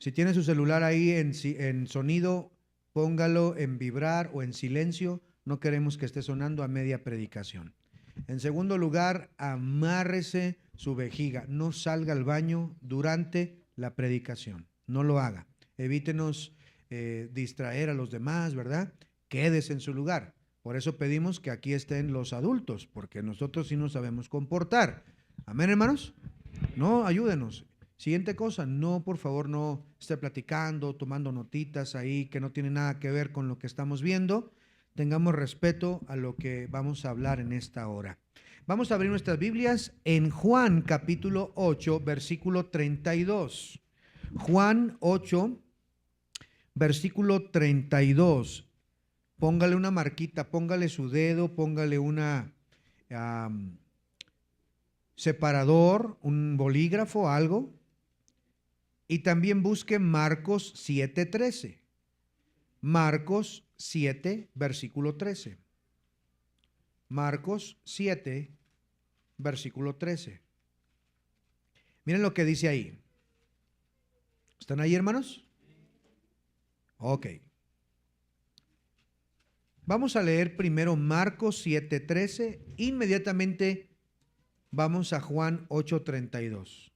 Si tiene su celular ahí en sonido, póngalo en vibrar o en silencio. No queremos que esté sonando a media predicación. En segundo lugar, amárrese su vejiga. No salga al baño durante la predicación. No lo haga. Evítenos distraer a los demás, ¿verdad? Quédese en su lugar. Por eso pedimos que aquí estén los adultos, porque nosotros sí nos sabemos comportar. Amén, hermanos. No, ayúdenos. Siguiente cosa, no, por favor, no esté platicando, tomando notitas ahí que no tiene nada que ver con lo que estamos viendo. Tengamos respeto a lo que vamos a hablar en esta hora. Vamos a abrir nuestras Biblias en Juan capítulo 8, versículo 32. Juan 8, versículo 32. Póngale una marquita, póngale su dedo, póngale una separador, un bolígrafo, algo. Y también busque Marcos 7:13. Marcos 7, versículo 13. Marcos 7, versículo 13. Miren lo que dice ahí. ¿Están ahí, hermanos? Ok. Vamos a leer primero Marcos 7:13. Inmediatamente vamos a Juan 8:32.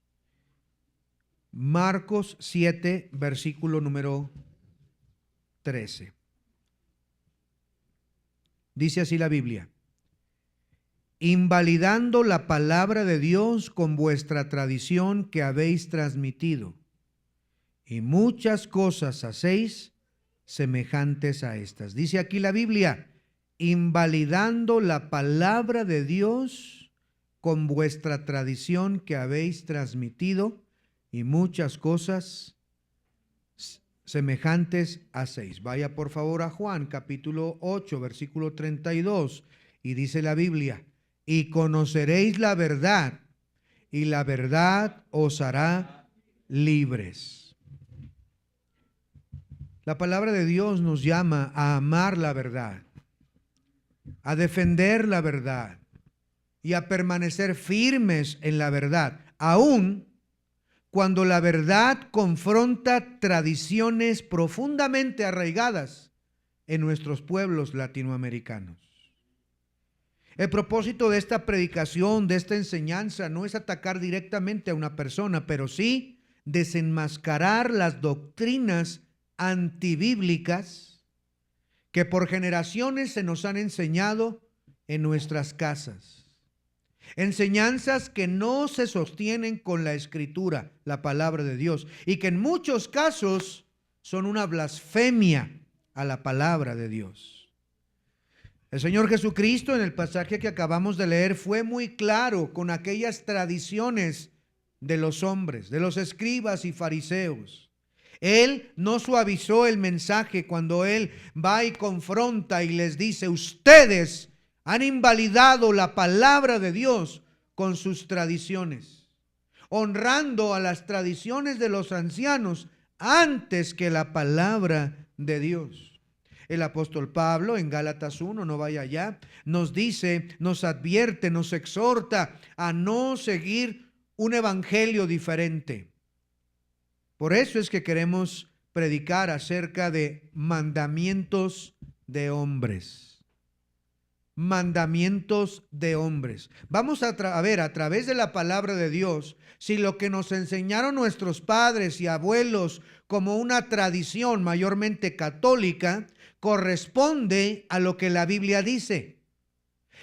Marcos 7, versículo número 13. Dice así la Biblia: invalidando la palabra de Dios con vuestra tradición que habéis transmitido, y muchas cosas hacéis semejantes a estas. Dice aquí la Biblia: invalidando la palabra de Dios con vuestra tradición que habéis transmitido, y muchas cosas semejantes hacéis. Vaya por favor a Juan capítulo 8, versículo 32, y dice la Biblia: y conoceréis la verdad, y la verdad os hará libres. La palabra de Dios nos llama a amar la verdad, a defender la verdad y a permanecer firmes en la verdad, aún cuando la verdad confronta tradiciones profundamente arraigadas en nuestros pueblos latinoamericanos. El propósito de esta predicación, de esta enseñanza, no es atacar directamente a una persona, pero sí desenmascarar las doctrinas antibíblicas que por generaciones se nos han enseñado en nuestras casas. Enseñanzas que no se sostienen con la Escritura, la palabra de Dios, y que en muchos casos son una blasfemia a la palabra de Dios. El Señor Jesucristo, en el pasaje que acabamos de leer, fue muy claro con aquellas tradiciones de los hombres, de los escribas y fariseos. Él no suavizó el mensaje cuando Él va y confronta y les dice: ustedes han invalidado la palabra de Dios con sus tradiciones, honrando a las tradiciones de los ancianos antes que la palabra de Dios. El apóstol Pablo en Gálatas 1, no vaya allá, nos dice, nos advierte, nos exhorta a no seguir un evangelio diferente. Por eso es que queremos predicar acerca de mandamientos de hombres. Mandamientos de hombres. Vamos a ver a través de la palabra de Dios si lo que nos enseñaron nuestros padres y abuelos como una tradición mayormente católica corresponde a lo que la Biblia dice.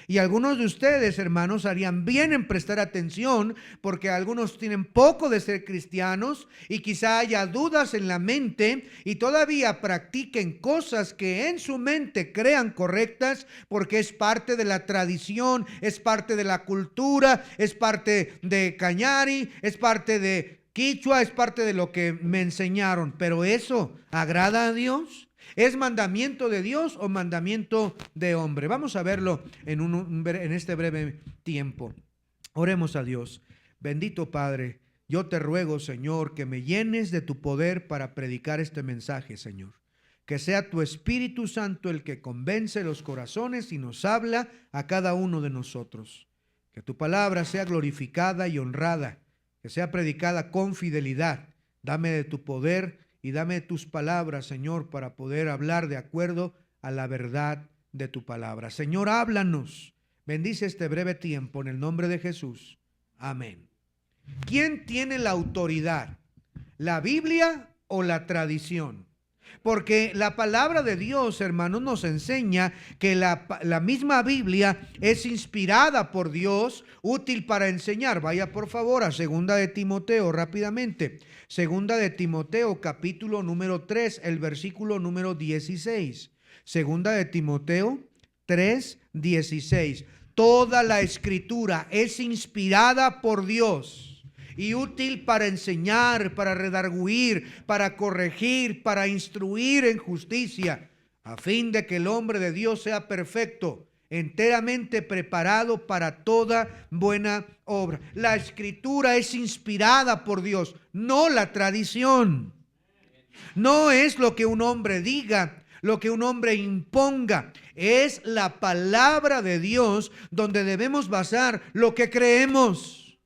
Y algunos de ustedes, hermanos, harían bien en prestar atención, porque algunos tienen poco de ser cristianos y quizá haya dudas en la mente y todavía practiquen cosas que en su mente crean correctas, porque es parte de la tradición, es parte de la cultura, es parte de Cañari, es parte de Quichua, es parte de lo que me enseñaron. Pero ¿eso agrada a Dios? ¿Es mandamiento de Dios o mandamiento de hombre? Vamos a verlo en este breve tiempo. Oremos a Dios. Bendito Padre, yo te ruego, Señor, que me llenes de tu poder para predicar este mensaje, Señor. Que sea tu Espíritu Santo el que convence los corazones y nos habla a cada uno de nosotros. Que tu palabra sea glorificada y honrada, que sea predicada con fidelidad, Dame de tu poder y dame de tus palabras, Señor, para poder hablar de acuerdo a la verdad de tu palabra. Señor, háblanos. Bendice este breve tiempo en el nombre de Jesús. Amén. ¿Quién tiene la autoridad? ¿La Biblia o la tradición? Porque la palabra de Dios, hermanos, nos enseña que la misma Biblia es inspirada por Dios, útil para enseñar. Vaya por favor a Segunda de Timoteo rápidamente. Segunda de Timoteo capítulo número 3, el versículo número 16. Segunda de Timoteo 3, 16. Toda la escritura es inspirada por Dios y útil para enseñar, para redarguir, para corregir, para instruir en justicia, a fin de que el hombre de Dios sea perfecto, enteramente preparado para toda buena obra. La escritura es inspirada por Dios, no la tradición. No es lo que un hombre diga, lo que un hombre imponga. Es la palabra de Dios donde debemos basar lo que creemos,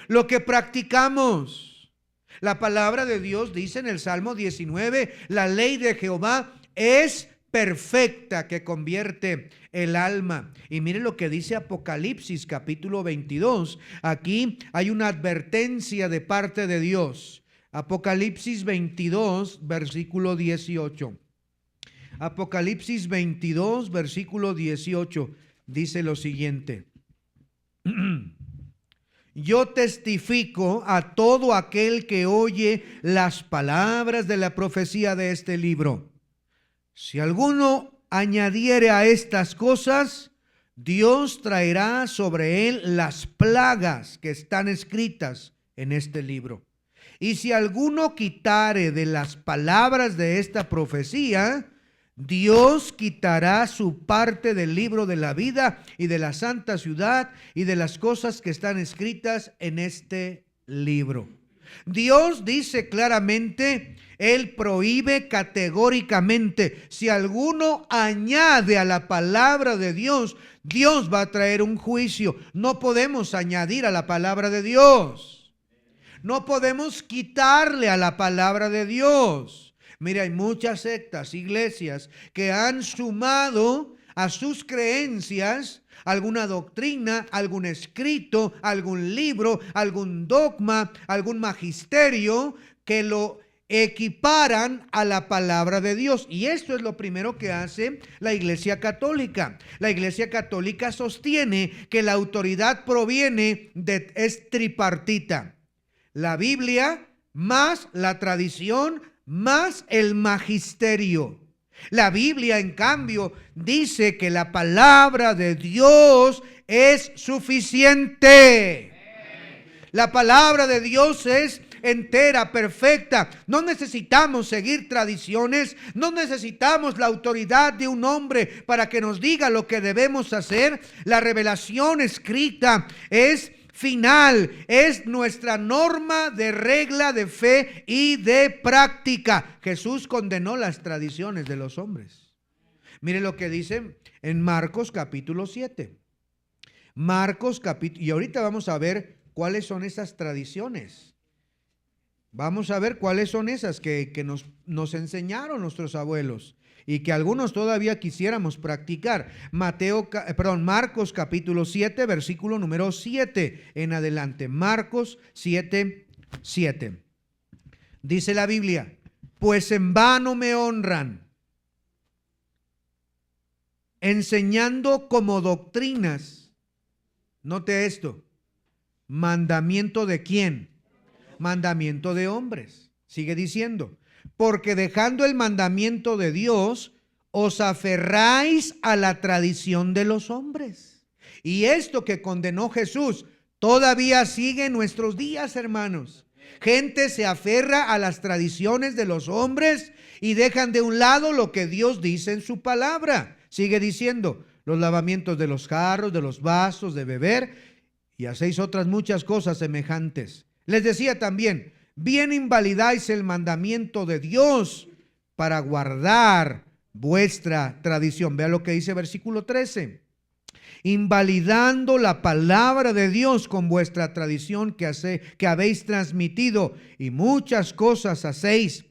lo que practicamos. La palabra de Dios dice en el Salmo 19, la ley de Jehová es perfecta, que convierte el alma. Y mire lo que dice Apocalipsis capítulo 22. Aquí hay una advertencia de parte de Dios. Apocalipsis 22, versículo 18. Apocalipsis 22, versículo 18, dice lo siguiente. Yo testifico a todo aquel que oye las palabras de la profecía de este libro. Si alguno añadiere a estas cosas, Dios traerá sobre él las plagas que están escritas en este libro. Y si alguno quitare de las palabras de esta profecía, Dios quitará su parte del libro de la vida y de la santa ciudad y de las cosas que están escritas en este libro. Dios dice claramente, Él prohíbe categóricamente, si alguno añade a la palabra de Dios, Dios va a traer un juicio. No podemos añadir a la palabra de Dios. No podemos quitarle a la palabra de Dios. Mira, hay muchas sectas, iglesias que han sumado a sus creencias alguna doctrina, algún escrito, algún libro, algún dogma, algún magisterio que lo equiparan a la palabra de Dios. Y esto es lo primero que hace la Iglesia Católica. La Iglesia Católica sostiene que la autoridad proviene es tripartita: la Biblia más la tradición más el magisterio. La Biblia, en cambio, dice que la palabra de Dios es suficiente. La palabra de Dios es entera, perfecta. No necesitamos seguir tradiciones, no necesitamos la autoridad de un hombre para que nos diga lo que debemos hacer. La revelación escrita es final, es nuestra norma de regla de fe y de práctica. Jesús condenó las tradiciones de los hombres. Mire lo que dice en Marcos capítulo 7. Marcos capítulo, y ahorita vamos a ver cuáles son esas tradiciones. Vamos a ver cuáles son esas que nos enseñaron nuestros abuelos y que algunos todavía quisiéramos practicar. Marcos capítulo 7, versículo número 7 en adelante. Marcos 7, 7. Dice la Biblia: pues en vano me honran, enseñando como doctrinas. Note esto: ¿mandamiento de quién? Mandamiento de hombres. Sigue diciendo: porque dejando el mandamiento de Dios, os aferráis a la tradición de los hombres. Y esto que condenó Jesús todavía sigue en nuestros días, hermanos. Gente se aferra a las tradiciones de los hombres y dejan de un lado lo que Dios dice en su palabra. Sigue diciendo: los lavamientos de los jarros, de los vasos, de beber, y hacéis otras muchas cosas semejantes. Les decía también: bien invalidáis el mandamiento de Dios para guardar vuestra tradición. Vea lo que dice versículo 13. invalidando la palabra de Dios con vuestra tradición que habéis transmitido, y muchas cosas hacéis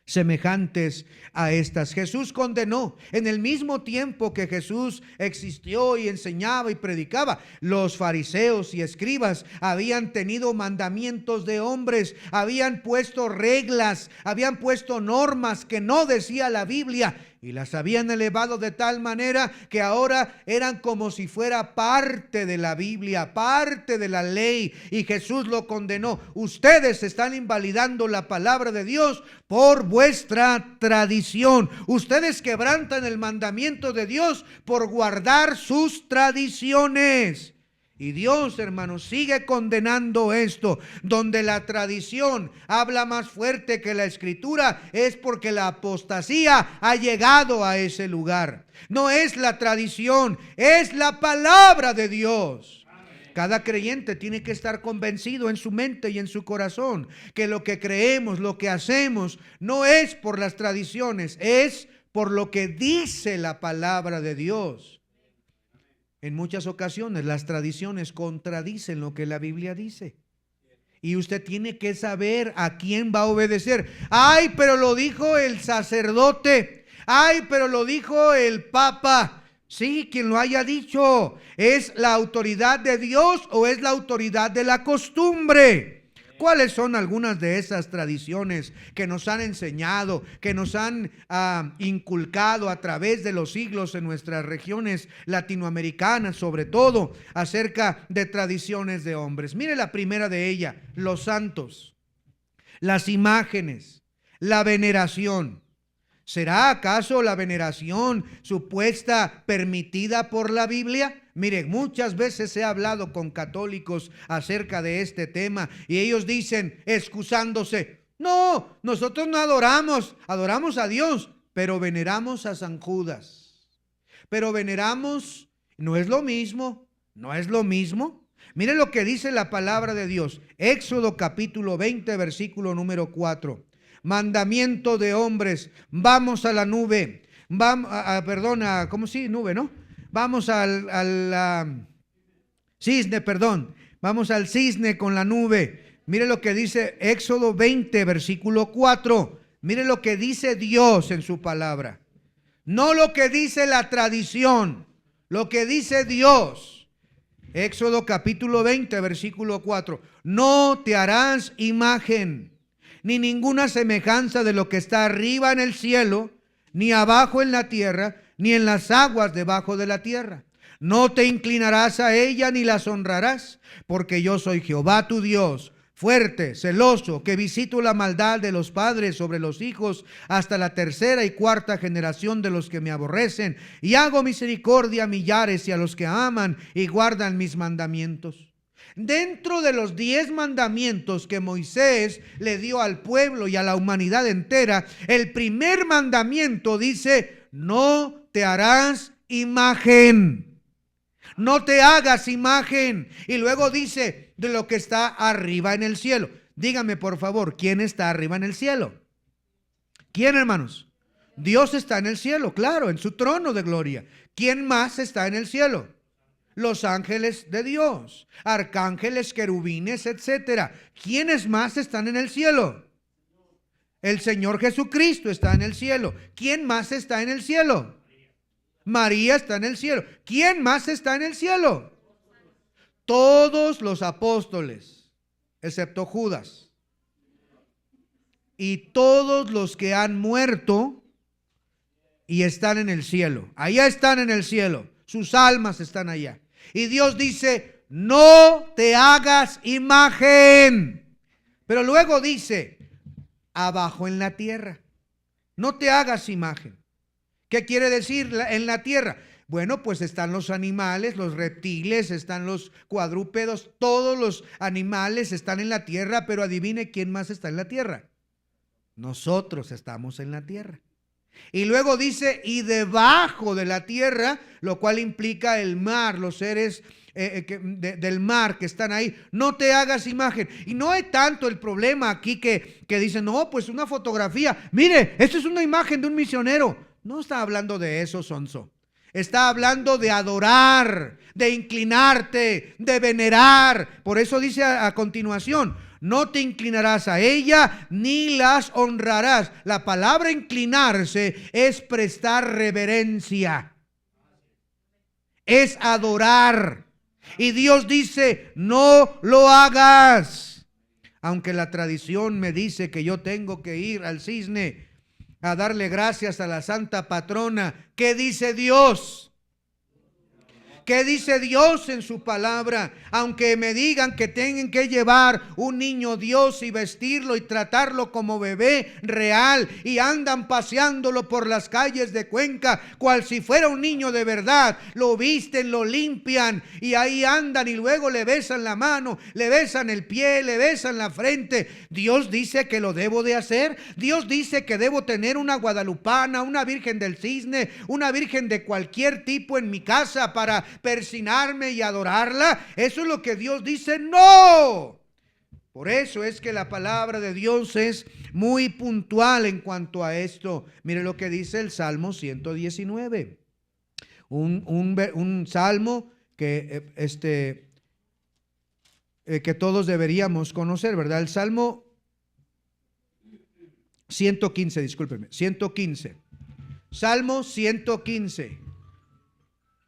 semejantes a estas. Jesús condenó. En el mismo tiempo que Jesús existió y enseñaba y predicaba, los fariseos y escribas habían tenido mandamientos de hombres, habían puesto reglas, habían puesto normas que no decía la Biblia, y las habían elevado de tal manera que ahora eran como si fuera parte de la Biblia, parte de la ley, y Jesús lo condenó. Ustedes están invalidando la palabra de Dios por vuestra tradición. Ustedes quebrantan el mandamiento de Dios por guardar sus tradiciones. Y Dios, hermanos, sigue condenando esto. Donde la tradición habla más fuerte que la escritura, es porque la apostasía ha llegado a ese lugar. No es la tradición, es la palabra de Dios. Cada creyente tiene que estar convencido en su mente y en su corazón que lo que creemos, lo que hacemos, no es por las tradiciones, es por lo que dice la palabra de Dios. En muchas ocasiones las tradiciones contradicen lo que la Biblia dice. Y usted tiene que saber a quién va a obedecer. Ay, pero lo dijo el sacerdote. Ay, pero lo dijo el papa. Sí, quien lo haya dicho. ¿Es la autoridad de Dios o es la autoridad de la costumbre? ¿Cuáles son algunas de esas tradiciones que nos han enseñado, que nos han inculcado a través de los siglos en nuestras regiones latinoamericanas, sobre todo acerca de tradiciones de hombres? Mire la primera de ellas: los santos, las imágenes, la veneración. ¿Será acaso la veneración supuesta permitida por la Biblia? Mire, muchas veces he hablado con católicos acerca de este tema y ellos dicen, excusándose: no, nosotros no adoramos, adoramos a Dios, pero veneramos a San Judas. Pero veneramos, no es lo mismo, no es lo mismo. Mire lo que dice la palabra de Dios, Éxodo capítulo 20, versículo número 4. Mandamiento de hombres, vamos a la nube, vamos ¿cómo sí? Nube, ¿no? Vamos al cisne, vamos al cisne con la nube. Mire lo que dice Éxodo 20, versículo 4. Mire lo que dice Dios en su palabra. No lo que dice la tradición, lo que dice Dios. Éxodo capítulo 20, versículo 4. No te harás imagen ni ninguna semejanza de lo que está arriba en el cielo, ni abajo en la tierra, ni en las aguas debajo de la tierra. No te inclinarás a ella ni las honrarás, porque yo soy Jehová tu Dios, fuerte, celoso, que visito la maldad de los padres sobre los hijos hasta la tercera y cuarta generación de los que me aborrecen, y hago misericordia a millares y a los que aman y guardan mis mandamientos. Dentro de los 10 mandamientos que Moisés le dio al pueblo y a la humanidad entera, el primer mandamiento dice: no te harás imagen. No te hagas imagen. Y luego dice: de lo que está arriba en el cielo. Dígame por favor, ¿quién está arriba en el cielo? ¿Quién, hermanos? Dios está en el cielo, claro, en su trono de gloria. ¿Quién más está en el cielo? Los ángeles de Dios, arcángeles, querubines, etcétera. ¿Quiénes más están en el cielo? El Señor Jesucristo está en el cielo. ¿Quién más está en el cielo? María está en el cielo. ¿Quién más está en el cielo? Todos los apóstoles, excepto Judas. Y todos los que han muerto y están en el cielo. Allá están en el cielo. Sus almas están allá. Y Dios dice: no te hagas imagen. Pero luego dice: abajo en la tierra. No te hagas imagen. ¿Qué quiere decir en la tierra? Bueno, pues están los animales, los reptiles, están los cuadrúpedos, todos los animales están en la tierra, pero adivine quién más está en la tierra. Nosotros estamos en la tierra. Y luego dice: y debajo de la tierra, lo cual implica el mar, los seres del mar que están ahí. No te hagas imagen. Y no hay tanto el problema aquí que dicen: no, pues una fotografía. Mire, esto es una imagen de un misionero. No está hablando de eso, sonso. Está hablando de adorar, de inclinarte, de venerar. Por eso dice a continuación, no te inclinarás a ella ni las honrarás. La palabra inclinarse es prestar reverencia, es adorar. Y Dios dice, no lo hagas. Aunque la tradición me dice que yo tengo que ir al cisne a darle gracias a la santa patrona. ¿Qué dice Dios? ¿Qué dice Dios en su palabra? Aunque me digan que tengan que llevar un niño Dios y vestirlo y tratarlo como bebé real, y andan paseándolo por las calles de Cuenca cual si fuera un niño de verdad, lo visten, lo limpian y ahí andan, y luego le besan la mano, le besan el pie, le besan la frente. Dios dice que lo debo de hacer. Dios dice que debo tener una guadalupana, una virgen del cisne, una virgen de cualquier tipo en mi casa para persinarme y adorarla. Eso es lo que Dios dice. No. Por eso es que la palabra de Dios es muy puntual en cuanto a esto. Mire lo que dice el Salmo 119. Un salmo que que todos deberíamos conocer, ¿verdad? El Salmo 115, discúlpeme, 115. Salmo 115.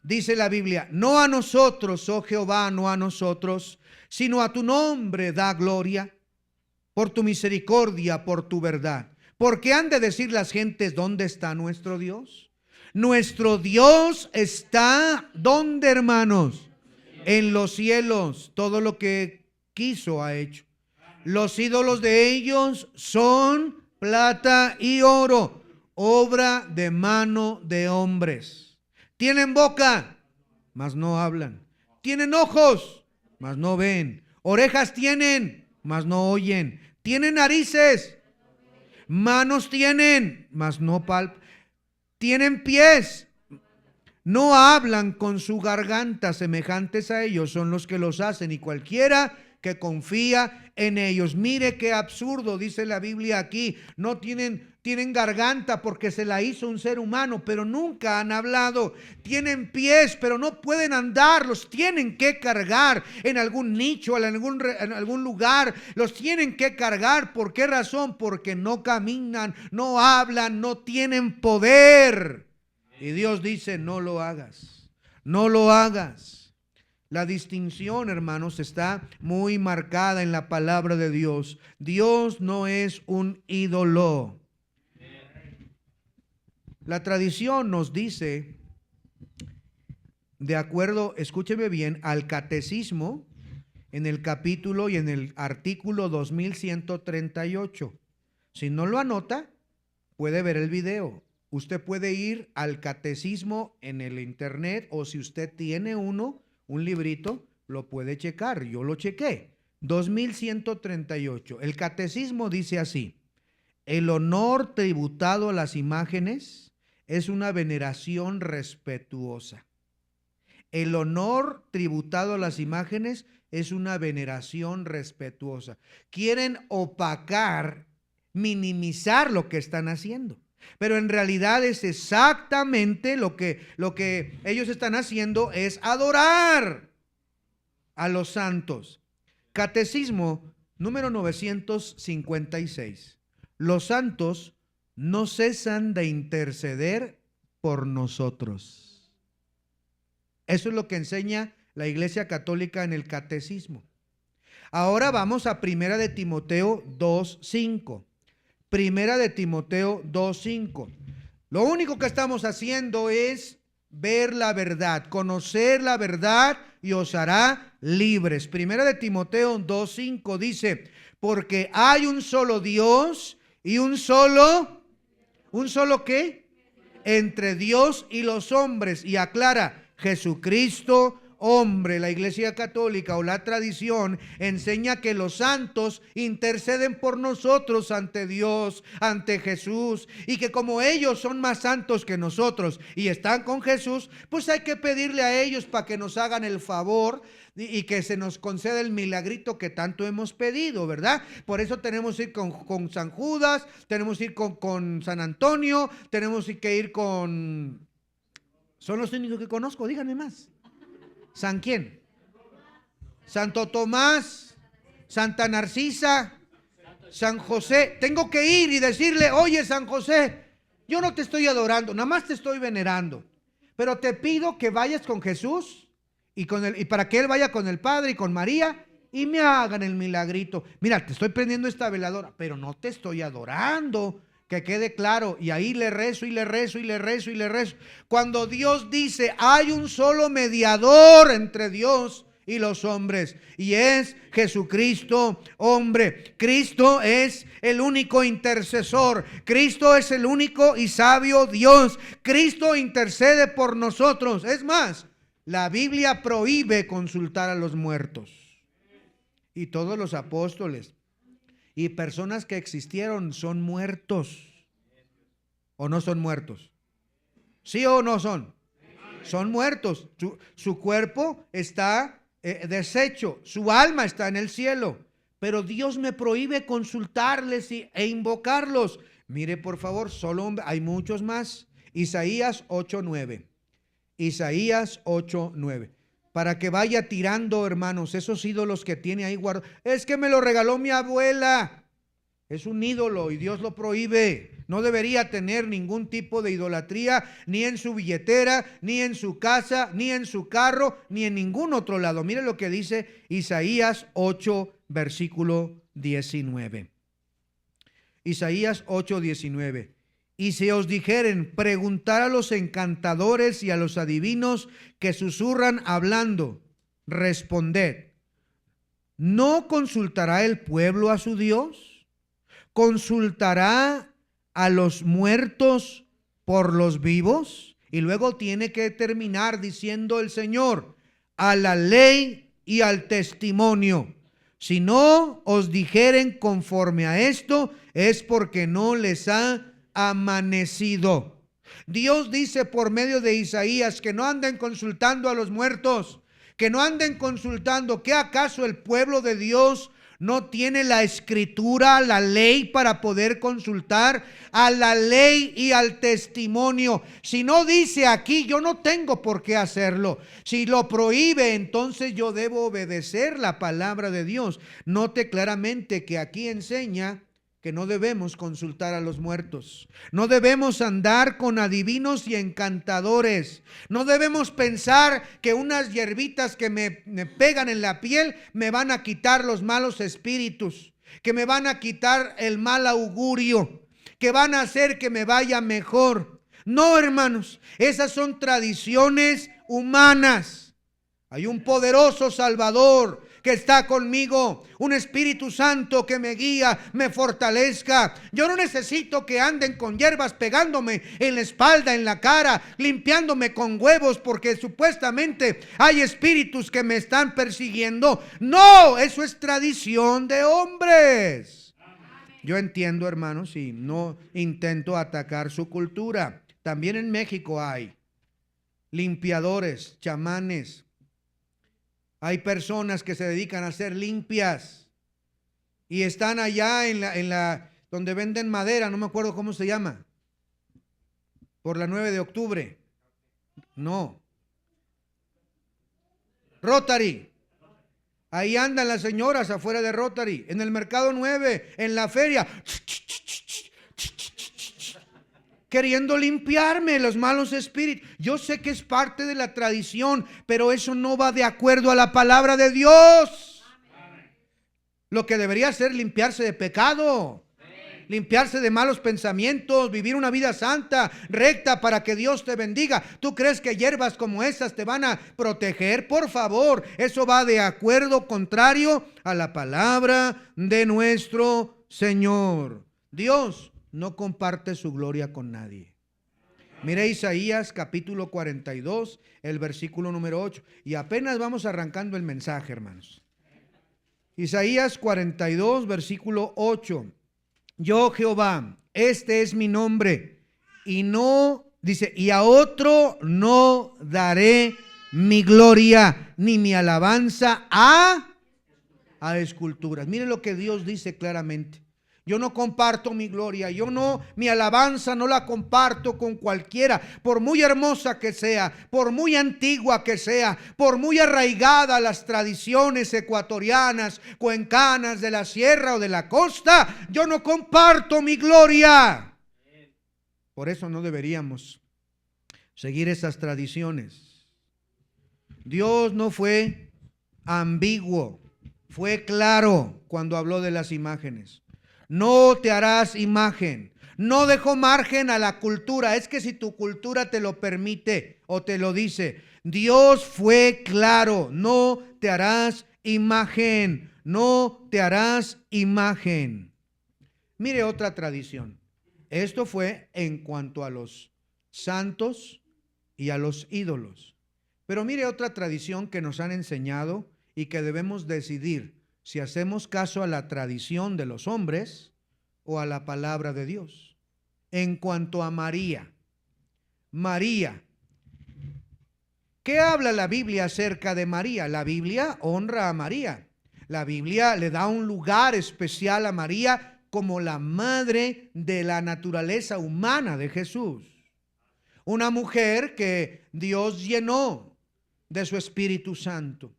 Dice la Biblia, no a nosotros, oh Jehová, no a nosotros, sino a tu nombre da gloria, por tu misericordia, por tu verdad. Porque han de decir las gentes, ¿dónde está nuestro Dios? Nuestro Dios está, ¿dónde, hermanos? En los cielos. Todo lo que quiso ha hecho. Los ídolos de ellos son plata y oro, obra de mano de hombres. Tienen boca, mas no hablan. Tienen ojos, mas no ven. Orejas tienen, mas no oyen. Tienen narices, manos tienen, mas no palpan. Tienen pies, no hablan con su garganta. Semejantes a ellos son los que los hacen, y cualquiera que confía en ellos. Mire qué absurdo, dice la Biblia aquí. No tienen garganta porque se la hizo un ser humano, pero nunca han hablado. Tienen pies, pero no pueden andar. Los tienen que cargar en algún nicho, en algún lugar. Los tienen que cargar. ¿Por qué razón? Porque no caminan, no hablan, no tienen poder. Y Dios dice, no lo hagas, no lo hagas. La distinción, hermanos, está muy marcada en la palabra de Dios. Dios no es un ídolo. La tradición nos dice, de acuerdo, escúcheme bien, al catecismo, en el capítulo y en el artículo 2138. Si no lo anota, puede ver el video. Usted puede ir al catecismo en el internet, o si usted tiene un librito, lo puede checar. Yo lo chequé. 2138. El catecismo dice así: el honor tributado a las imágenes es una veneración respetuosa. El honor tributado a las imágenes es una veneración respetuosa. Quieren opacar, minimizar lo que están haciendo. Pero en realidad es exactamente lo que ellos están haciendo, es adorar a los santos. Catecismo número 956. Los santos no cesan de interceder por nosotros. Eso es lo que enseña la Iglesia Católica en el catecismo. Ahora vamos a Primera de Timoteo 2:5. Primera de Timoteo 2:5. Lo único que estamos haciendo es ver la verdad, conocer la verdad, y os hará libres. Primera de Timoteo 2:5 dice: porque hay un solo Dios y ¿un solo qué? Entre Dios y los hombres. Y aclara: Jesucristo, hombre. La Iglesia Católica, o la tradición, enseña que los santos interceden por nosotros ante Dios, ante Jesús, y que como ellos son más santos que nosotros y están con Jesús, pues hay que pedirle a ellos para que nos hagan el favor y que se nos conceda el milagrito que tanto hemos pedido, ¿verdad? Por eso tenemos que ir con San Judas, tenemos que ir con San Antonio, tenemos que ir con Son los únicos que conozco, díganme más. ¿San quién? Santo Tomás, Santa Narcisa, San José. Tengo que ir y decirle, oye San José, yo no te estoy adorando, nada más te estoy venerando, pero te pido que vayas con Jesús y para que Él vaya con el Padre y con María y me hagan el milagrito. Mira, te estoy prendiendo esta veladora, pero no te estoy adorando, que quede claro. Y ahí le rezo y le rezo y le rezo y le rezo. Cuando Dios dice, hay un solo mediador entre Dios y los hombres, y es Jesucristo hombre. Cristo es el único intercesor. Cristo es el único y sabio Dios. Cristo intercede por nosotros. Es más, la Biblia prohíbe consultar a los muertos. Y todos los apóstoles y personas que existieron son muertos. ¿O no son muertos? ¿Sí o no son? Son muertos. Su cuerpo está deshecho, su alma está en el cielo, pero Dios me prohíbe consultarles e invocarlos. Mire por favor, solo hay muchos más. Isaías 8:9. Isaías 8:9. Para que vaya tirando, hermanos, esos ídolos que tiene ahí guardados. Es que me lo regaló mi abuela. Es un ídolo y Dios lo prohíbe. No debería tener ningún tipo de idolatría, ni en su billetera, ni en su casa, ni en su carro, ni en ningún otro lado. Mire lo que dice Isaías 8, versículo 19. Isaías 8:19. Y si os dijeren, preguntar a los encantadores y a los adivinos que susurran hablando, responded, ¿no consultará el pueblo a su Dios? ¿Consultará a los muertos por los vivos? Y luego tiene que terminar diciendo el Señor, a la ley y al testimonio. Si no os dijeren conforme a esto, es porque no les ha amanecido. Dios dice por medio de Isaías que no anden consultando a los muertos, que no anden consultando. ¿Qué acaso el pueblo de Dios no tiene la escritura, la ley para poder consultar? A la ley y al testimonio. Si no dice aquí, yo no tengo por qué hacerlo. Si lo prohíbe, entonces yo debo obedecer la palabra de Dios. Note claramente que aquí enseña que no debemos consultar a los muertos. No debemos andar con adivinos y encantadores. No debemos pensar que unas hierbitas que me pegan en la piel me van a quitar los malos espíritus, que me van a quitar el mal augurio, que van a hacer que me vaya mejor. No, hermanos, esas son tradiciones humanas. Hay un poderoso Salvador que está conmigo, un Espíritu Santo que me guía, me fortalezca. Yo no necesito que anden con hierbas pegándome en la espalda, en la cara, limpiándome con huevos porque supuestamente hay espíritus que me están persiguiendo. No, eso es tradición de hombres. Yo entiendo, hermanos, y no intento atacar su cultura. También en México hay limpiadores, chamanes. Hay personas que se dedican a hacer limpias y están allá en la donde venden madera, no me acuerdo cómo se llama, por la 9 de octubre. No. Rotary. Ahí andan las señoras afuera de Rotary, en el Mercado 9, en la feria, queriendo limpiarme los malos espíritus. Yo sé que es parte de la tradición, pero eso no va de acuerdo a la palabra de Dios. Lo que debería hacer es limpiarse de pecado, limpiarse de malos pensamientos, vivir una vida santa, recta, para que Dios te bendiga. ¿Tú crees que hierbas como esas te van a proteger? Por favor, eso va de acuerdo, contrario a la palabra de nuestro Señor. Dios no comparte su gloria con nadie. Mire Isaías capítulo 42, el versículo número 8. Y apenas vamos arrancando el mensaje, hermanos. Isaías 42, versículo 8. Yo, Jehová, este es mi nombre, y no, dice, y a otro no daré mi gloria, ni mi alabanza a esculturas. Mire lo que Dios dice claramente. Yo no comparto mi gloria, mi alabanza no la comparto con cualquiera, por muy hermosa que sea, por muy antigua que sea, por muy arraigada a las tradiciones ecuatorianas, cuencanas, de la sierra o de la costa. Yo no comparto mi gloria. Por eso no deberíamos seguir esas tradiciones. Dios no fue ambiguo, fue claro cuando habló de las imágenes. No te harás imagen. No dejó margen a la cultura. Es que si tu cultura te lo permite o te lo dice, Dios fue claro. No te harás imagen. No te harás imagen. Mire otra tradición. Esto fue en cuanto a los santos y a los ídolos. Pero mire otra tradición que nos han enseñado y que debemos decidir si hacemos caso a la tradición de los hombres o a la palabra de Dios. En cuanto a María, ¿qué habla la Biblia acerca de María? La Biblia honra a María. La Biblia le da un lugar especial a María como la madre de la naturaleza humana de Jesús. Una mujer que Dios llenó de su Espíritu Santo.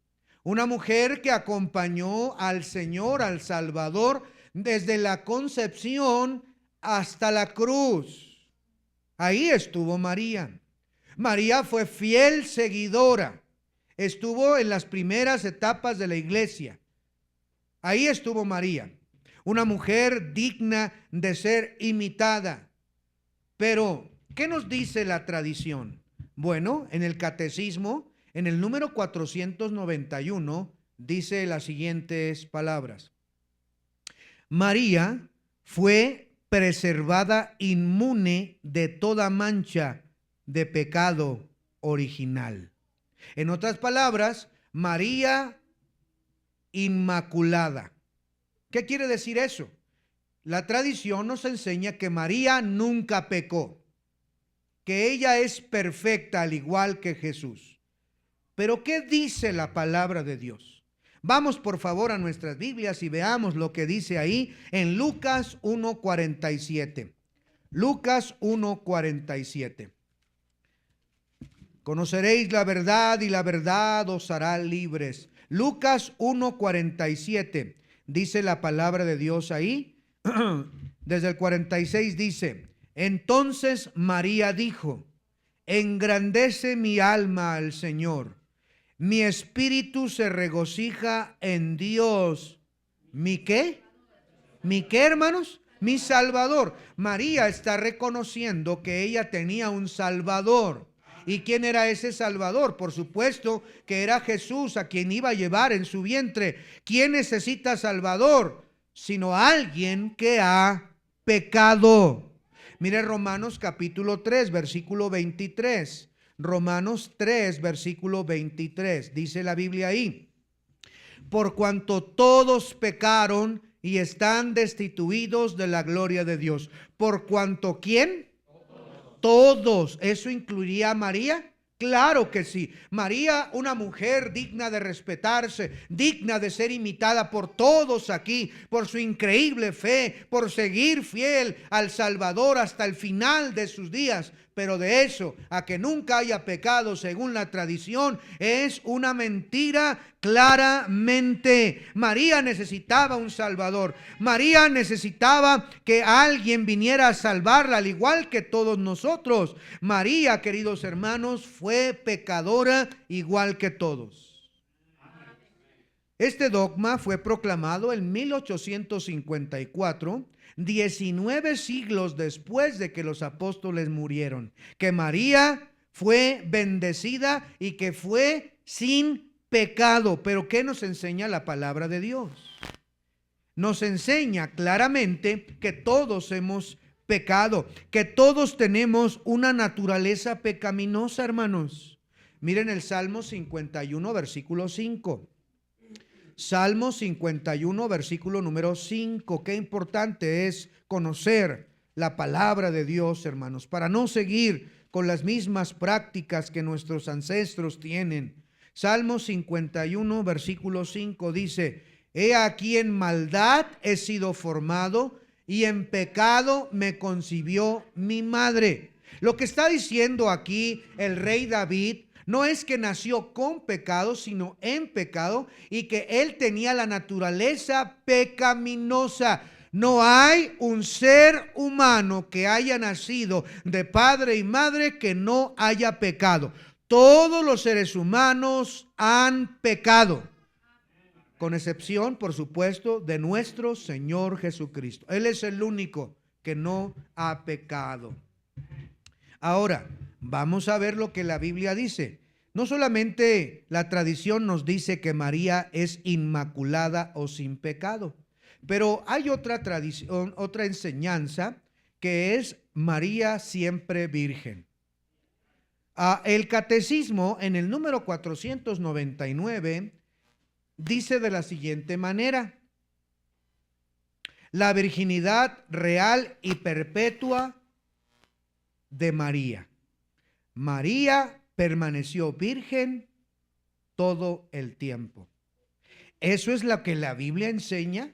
Una mujer que acompañó al Señor, al Salvador, desde la concepción hasta la cruz. Ahí estuvo María. María fue fiel seguidora. Estuvo en las primeras etapas de la iglesia. Ahí estuvo María. Una mujer digna de ser imitada. Pero, ¿qué nos dice la tradición? Bueno, en el catecismo, en el número 491, dice las siguientes palabras. María fue preservada inmune de toda mancha de pecado original. En otras palabras, María inmaculada. ¿Qué quiere decir eso? La tradición nos enseña que María nunca pecó, que ella es perfecta al igual que Jesús. Pero ¿qué dice la palabra de Dios? Vamos por favor a nuestras Biblias y veamos lo que dice ahí en Lucas 1:47. Lucas 1:47. Conoceréis la verdad y la verdad os hará libres. Lucas 1:47 dice la palabra de Dios ahí. Desde el 46 dice: entonces María dijo: engrandece mi alma al Señor. Mi espíritu se regocija en Dios. ¿Mi qué? ¿Mi qué, hermanos? Mi Salvador. María está reconociendo que ella tenía un Salvador. ¿Y quién era ese Salvador? Por supuesto que era Jesús, a quien iba a llevar en su vientre. ¿Quién necesita Salvador? Sino alguien que ha pecado. Mire Romanos capítulo 3, versículo 23. Romanos 3, versículo 23. Dice la Biblia ahí: por cuanto todos pecaron y están destituidos de la gloria de Dios. ¿Por cuanto quién? Todos. ¿Eso incluiría a María? Claro que sí. María, una mujer digna de respetarse, digna de ser imitada por todos aquí, por su increíble fe, por seguir fiel al Salvador hasta el final de sus días. Pero de eso a que nunca haya pecado según la tradición es una mentira claramente. María necesitaba un Salvador. María necesitaba que alguien viniera a salvarla, al igual que todos nosotros. María, queridos hermanos, fue pecadora igual que todos. Este dogma fue proclamado en 1854, 19 siglos después de que los apóstoles murieron, que María fue bendecida y que fue sin pecado. Pero ¿qué nos enseña la palabra de Dios? Nos enseña claramente que todos hemos pecado, que todos tenemos una naturaleza pecaminosa, hermanos. Miren el Salmo 51, versículo 5. Salmo 51, versículo número 5. Qué importante es conocer la palabra de Dios, hermanos, para no seguir con las mismas prácticas que nuestros ancestros tienen. Salmo 51, versículo 5 dice: he aquí en maldad he sido formado y en pecado me concibió mi madre. Lo que está diciendo aquí el rey David no es que nació con pecado, sino en pecado, y que él tenía la naturaleza pecaminosa. No hay un ser humano que haya nacido de padre y madre que no haya pecado. Todos los seres humanos han pecado, con excepción, por supuesto, de nuestro Señor Jesucristo. Él es el único que no ha pecado. Ahora, vamos a ver lo que la Biblia dice. No solamente la tradición nos dice que María es inmaculada o sin pecado, pero hay otra tradición, otra enseñanza, que es María siempre virgen. El catecismo, en el número 499, dice de la siguiente manera: la virginidad real y perpetua de María. María permaneció virgen todo el tiempo. ¿Eso es lo que la Biblia enseña?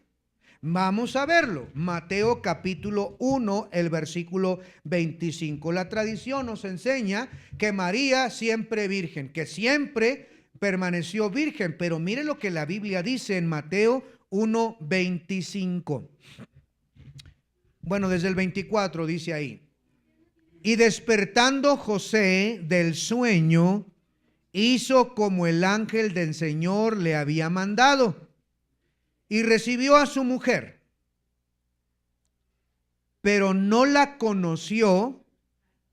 Vamos a verlo. Mateo capítulo 1, el versículo 25. La tradición nos enseña que María siempre virgen, que siempre permaneció virgen, pero mire lo que la Biblia dice en Mateo 1, 25. Bueno, desde el 24 dice ahí: y despertando José del sueño, hizo como el ángel del Señor le había mandado, y recibió a su mujer, pero no la conoció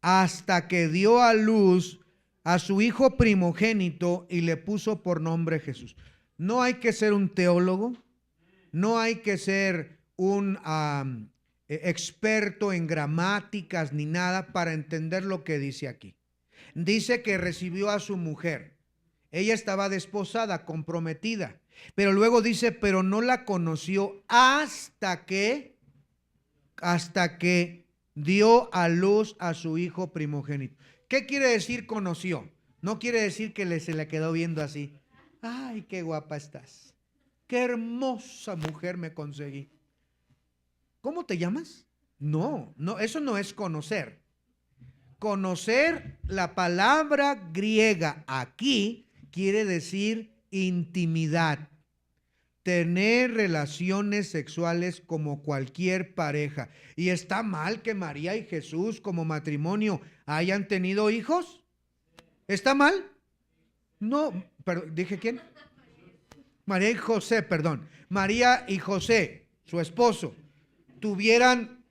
hasta que dio a luz a su hijo primogénito y le puso por nombre Jesús. No hay que ser un teólogo, no hay que ser un experto en gramáticas ni nada para entender lo que dice aquí. Dice que recibió a su mujer. Ella estaba desposada, comprometida, pero luego dice, pero no la conoció hasta que dio a luz a su hijo primogénito. ¿Qué quiere decir conoció? No quiere decir que se le quedó viendo así. Ay, qué guapa estás. Qué hermosa mujer me conseguí. ¿Cómo te llamas? No, eso no es conocer. Conocer, la palabra griega aquí quiere decir intimidad. Tener relaciones sexuales como cualquier pareja. ¿Y está mal que María y Jesús como matrimonio hayan tenido hijos? ¿Está mal? No, pero ¿dije quién? María y José, perdón. María y José, su esposo, tuvieran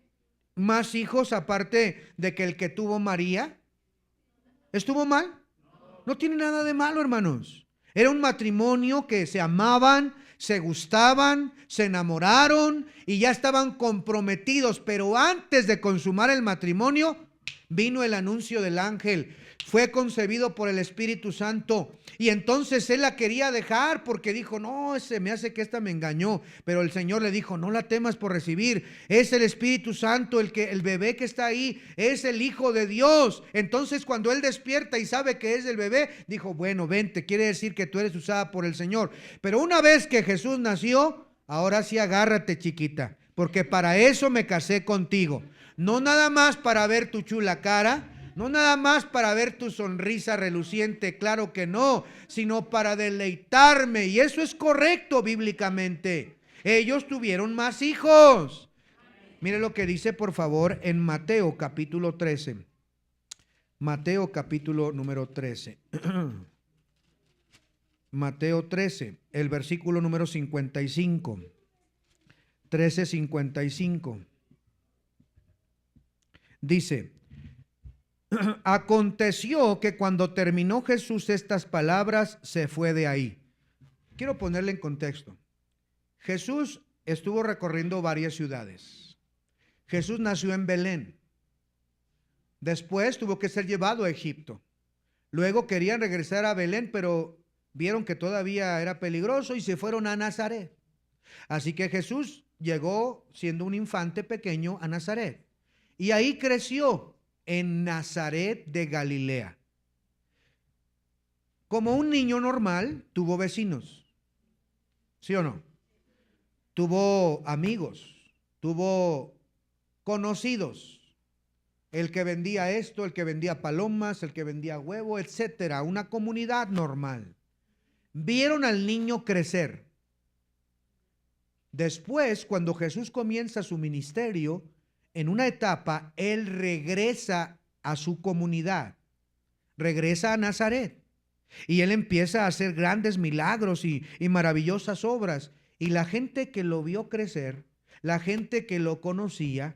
más hijos aparte de que el que tuvo María. ¿Estuvo mal? No tiene nada de malo, hermanos. Era un matrimonio que se amaban, se gustaban, se enamoraron y ya estaban comprometidos, pero antes de consumar el matrimonio vino el anuncio del ángel. Fue concebido por el Espíritu Santo y entonces él la quería dejar porque dijo, no, se me hace que esta me engañó, pero el Señor le dijo, no la temas por recibir, es el Espíritu Santo, el bebé que está ahí es el Hijo de Dios. Entonces cuando él despierta y sabe que es el bebé, dijo, bueno, vente, quiere decir que tú eres usada por el Señor. Pero una vez que Jesús nació, ahora sí agárrate, chiquita, porque para eso me casé contigo. No nada más para ver tu chula cara, no nada más para ver tu sonrisa reluciente, claro que no, sino para deleitarme. Y eso es correcto bíblicamente. Ellos tuvieron más hijos. Mire lo que dice, por favor, en Mateo capítulo 13. Mateo capítulo número 13. Mateo 13, el versículo número 55. 13:55. Dice, aconteció que cuando terminó Jesús estas palabras, se fue de ahí. Quiero ponerle en contexto. Jesús estuvo recorriendo varias ciudades. Jesús nació en Belén. Después tuvo que ser llevado a Egipto. Luego querían regresar a Belén, pero vieron que todavía era peligroso y se fueron a Nazaret. Así que Jesús llegó siendo un infante pequeño a Nazaret. Y ahí creció en Nazaret de Galilea. Como un niño normal, tuvo vecinos. ¿Sí o no? Tuvo amigos, tuvo conocidos. El que vendía esto, el que vendía palomas, el que vendía huevo, etcétera. Una comunidad normal. Vieron al niño crecer. Después, cuando Jesús comienza su ministerio, en una etapa, él regresa a su comunidad. Regresa a Nazaret. Y él empieza a hacer grandes milagros y maravillosas obras. Y la gente que lo vio crecer, la gente que lo conocía,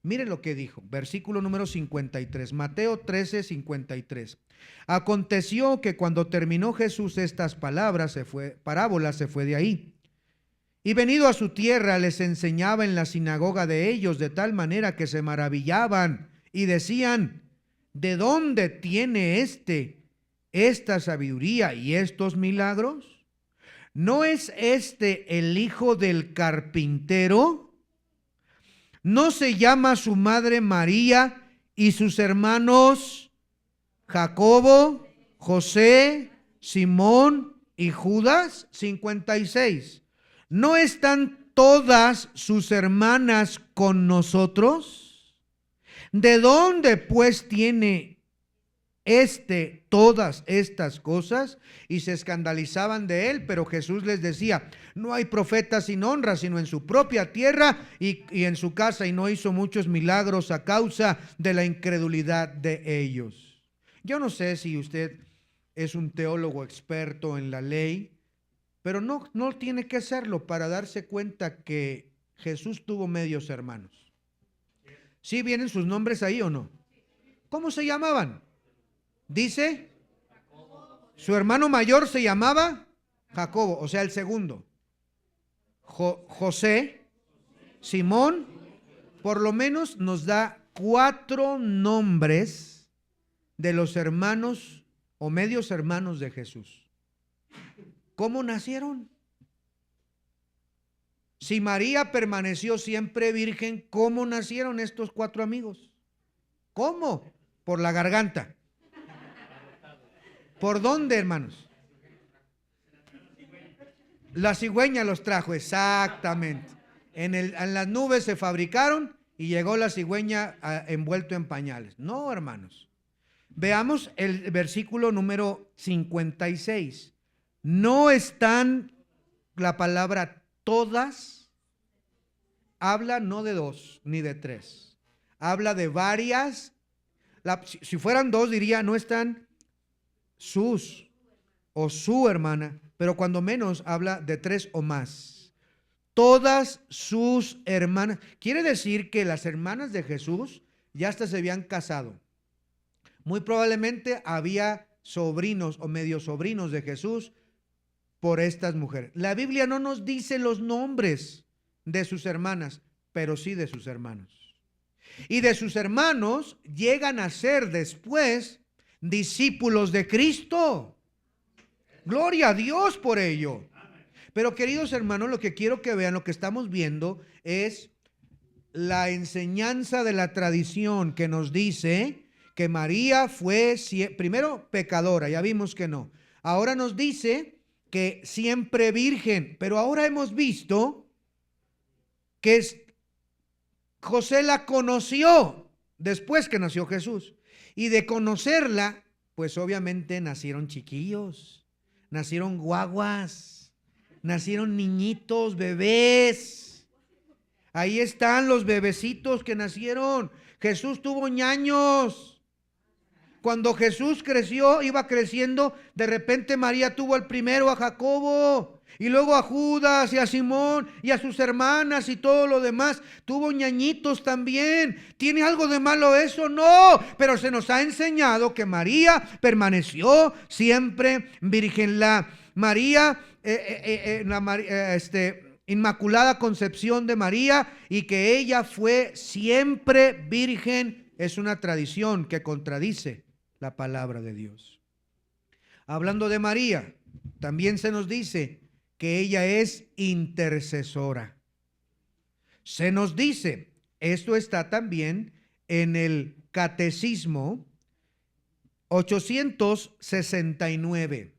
mire lo que dijo, versículo número 53, Mateo 13, 53. Aconteció que cuando terminó Jesús estas parábolas, se fue de ahí. Y venido a su tierra, les enseñaba en la sinagoga de ellos, de tal manera que se maravillaban y decían: ¿de dónde tiene esta sabiduría y estos milagros? ¿No es este el hijo del carpintero? ¿No se llama su madre María y sus hermanos Jacobo, José, Simón y Judas? 56. ¿No están todas sus hermanas con nosotros? ¿De dónde pues tiene todas estas cosas? Y se escandalizaban de él, pero Jesús les decía: no hay profeta sin honra, sino en su propia tierra y en su casa, y no hizo muchos milagros a causa de la incredulidad de ellos. Yo no sé si usted es un teólogo experto en la ley, pero no tiene que serlo para darse cuenta que Jesús tuvo medios hermanos. ¿Sí vienen sus nombres ahí o no? ¿Cómo se llamaban? Dice, su hermano mayor se llamaba Jacobo, o sea, el segundo. José, Simón, por lo menos nos da 4 nombres de los hermanos o medios hermanos de Jesús. ¿Cómo nacieron? Si María permaneció siempre virgen, ¿cómo nacieron estos 4 amigos? ¿Cómo? Por la garganta. ¿Por dónde, hermanos? La cigüeña los trajo, exactamente. En las nubes se fabricaron y llegó la cigüeña envuelto en pañales. No, hermanos. Veamos el versículo número 56. No están, la palabra todas, habla no de 2 ni de 3. Habla de varias. Si fueran 2 diría no están sus o su hermana, pero cuando menos habla de 3 o más. Todas sus hermanas. Quiere decir que las hermanas de Jesús ya hasta se habían casado. Muy probablemente había sobrinos o medio sobrinos de Jesús por estas mujeres. La Biblia no nos dice los nombres de sus hermanas, pero sí de sus hermanos. Y de sus hermanos llegan a ser después discípulos de Cristo. Gloria a Dios por ello. Pero queridos hermanos, lo que quiero que vean, lo que estamos viendo es la enseñanza de la tradición que nos dice que María fue primero pecadora, ya vimos que no. Ahora nos dice que siempre virgen, pero ahora hemos visto que José la conoció después que nació Jesús. Y de conocerla, pues obviamente nacieron chiquillos, nacieron guaguas, nacieron niñitos, bebés. Ahí están los bebecitos que nacieron. Jesús tuvo ñaños. Cuando Jesús creció, iba creciendo, de repente María tuvo al primero, a Jacobo, y luego a Judas y a Simón y a sus hermanas y todo lo demás. Tuvo ñañitos también. ¿Tiene algo de malo eso? No, pero se nos ha enseñado que María permaneció siempre virgen. La María, Inmaculada Concepción de María, y que ella fue siempre virgen, es una tradición que contradice la palabra de Dios. Hablando de María, también se nos dice que ella es intercesora. Se nos dice, esto está también en el Catecismo 869.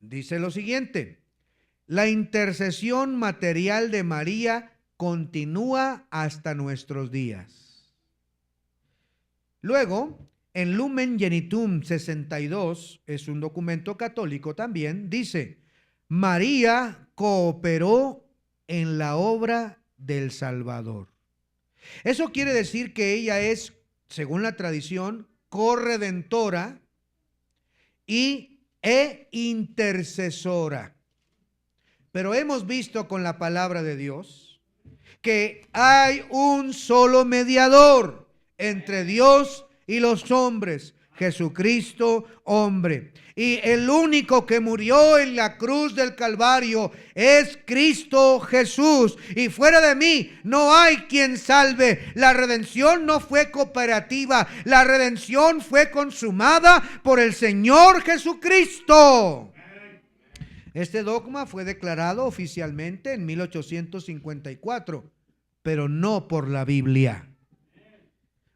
Dice lo siguiente: la intercesión material de María continúa hasta nuestros días. Luego, en Lumen Gentium 62, es un documento católico también, dice: María cooperó en la obra del Salvador. Eso quiere decir que ella es, según la tradición, corredentora e intercesora. Pero hemos visto con la palabra de Dios que hay un solo mediador entre Dios y los hombres, Jesucristo hombre. Y el único que murió en la cruz del Calvario es Cristo Jesús. Y fuera de mí no hay quien salve. La redención no fue cooperativa. La redención fue consumada por el Señor Jesucristo. Este dogma fue declarado oficialmente en 1854, pero no por la Biblia.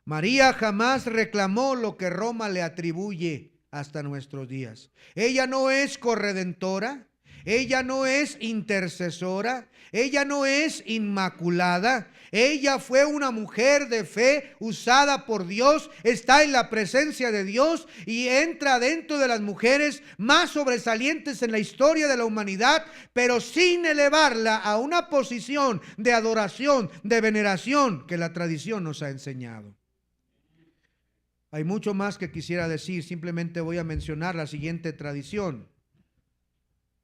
María jamás reclamó lo que Roma le atribuye hasta nuestros días. Ella no es corredentora, ella no es intercesora, ella no es inmaculada. Ella fue una mujer de fe usada por Dios, está en la presencia de Dios y entra dentro de las mujeres más sobresalientes en la historia de la humanidad, pero sin elevarla a una posición de adoración, de veneración que la tradición nos ha enseñado. Hay mucho más que quisiera decir, simplemente voy a mencionar la siguiente tradición.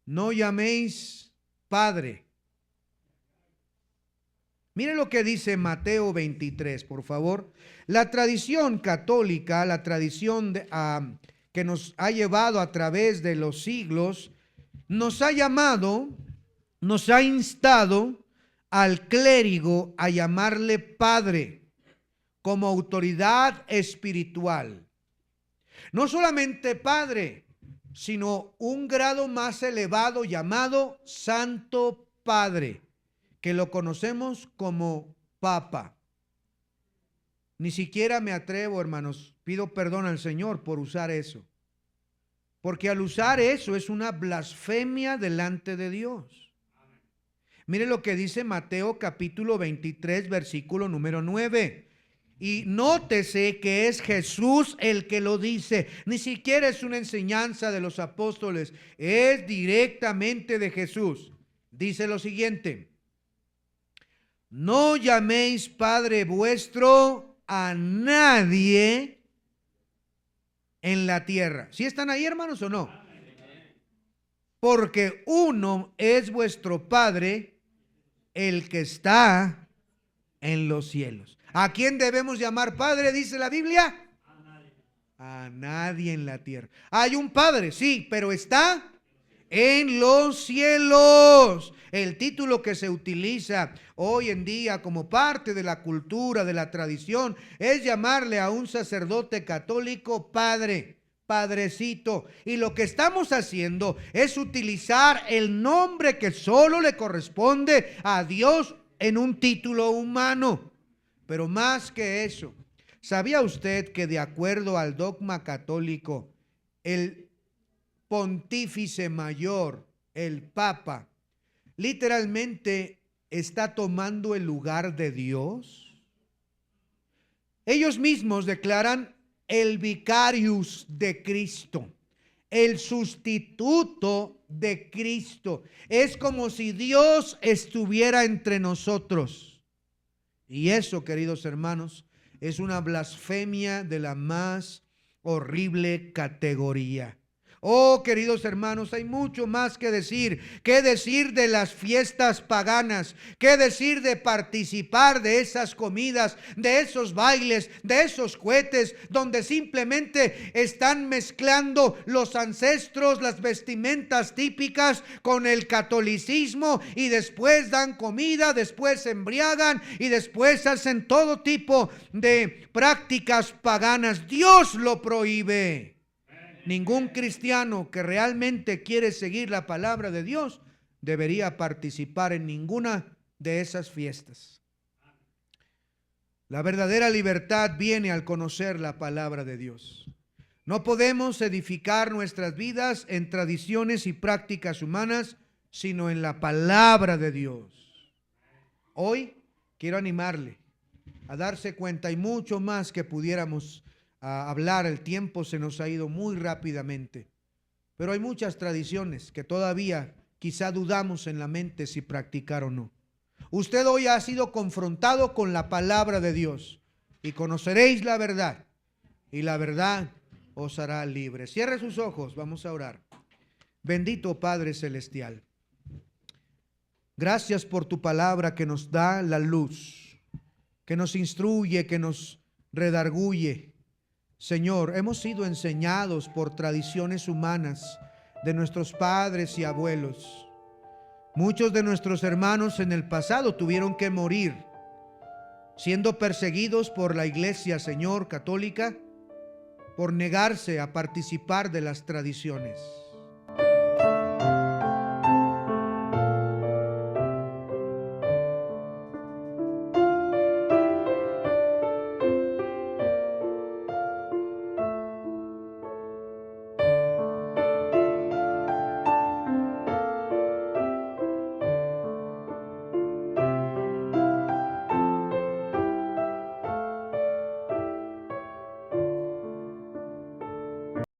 No llaméis Padre. Miren lo que dice Mateo 23, por favor. La tradición católica, la tradición que nos ha llevado a través de los siglos, nos ha llamado, nos ha instado al clérigo a llamarle Padre, como autoridad espiritual. No solamente Padre, sino un grado más elevado llamado Santo Padre, que lo conocemos como Papa. Ni siquiera me atrevo, hermanos, pido perdón al Señor por usar eso, porque al usar eso es una blasfemia delante de Dios. Mire lo que dice Mateo capítulo 23, versículo número 9. Y nótese que es Jesús el que lo dice. Ni siquiera es una enseñanza de los apóstoles, es directamente de Jesús. Dice lo siguiente: no llaméis Padre vuestro a nadie en la tierra. ¿Sí están ahí, hermanos, o no? Porque uno es vuestro Padre, el que está en los cielos. ¿A quién debemos llamar Padre, dice la Biblia? A nadie en la tierra. Hay un Padre, sí, pero está en los cielos. El título que se utiliza hoy en día como parte de la cultura, de la tradición, es llamarle a un sacerdote católico Padre, Padrecito. Y lo que estamos haciendo es utilizar el nombre que solo le corresponde a Dios en un título humano. Pero más que eso, ¿sabía usted que de acuerdo al dogma católico, el pontífice mayor, el Papa, literalmente está tomando el lugar de Dios? Ellos mismos declaran el vicarius de Cristo, el sustituto de Cristo. Es como si Dios estuviera entre nosotros. Y eso, queridos hermanos, es una blasfemia de la más horrible categoría. Oh, queridos hermanos, hay mucho más que decir. ¿Qué decir de las fiestas paganas? ¿Qué decir de participar de esas comidas, de esos bailes, de esos cohetes, donde simplemente están mezclando los ancestros, las vestimentas típicas con el catolicismo, y después dan comida, después se embriagan y después hacen todo tipo de prácticas paganas? Dios lo prohíbe. Ningún cristiano que realmente quiere seguir la palabra de Dios debería participar en ninguna de esas fiestas. La verdadera libertad viene al conocer la palabra de Dios. No podemos edificar nuestras vidas en tradiciones y prácticas humanas, sino en la palabra de Dios. Hoy quiero animarle a darse cuenta, y mucho más que pudiéramos hablar. El tiempo se nos ha ido muy rápidamente, pero hay muchas tradiciones que todavía quizá dudamos en la mente si practicar o no. Usted hoy ha sido confrontado con la palabra de Dios, y conoceréis la verdad, y la verdad os hará libres. Cierre sus ojos, vamos a orar. Bendito Padre Celestial, gracias por tu palabra que nos da la luz, que nos instruye, que nos redarguye. Señor, hemos sido enseñados por tradiciones humanas de nuestros padres y abuelos. Muchos de nuestros hermanos en el pasado tuvieron que morir, siendo perseguidos por la Iglesia, Señor, católica, por negarse a participar de las tradiciones.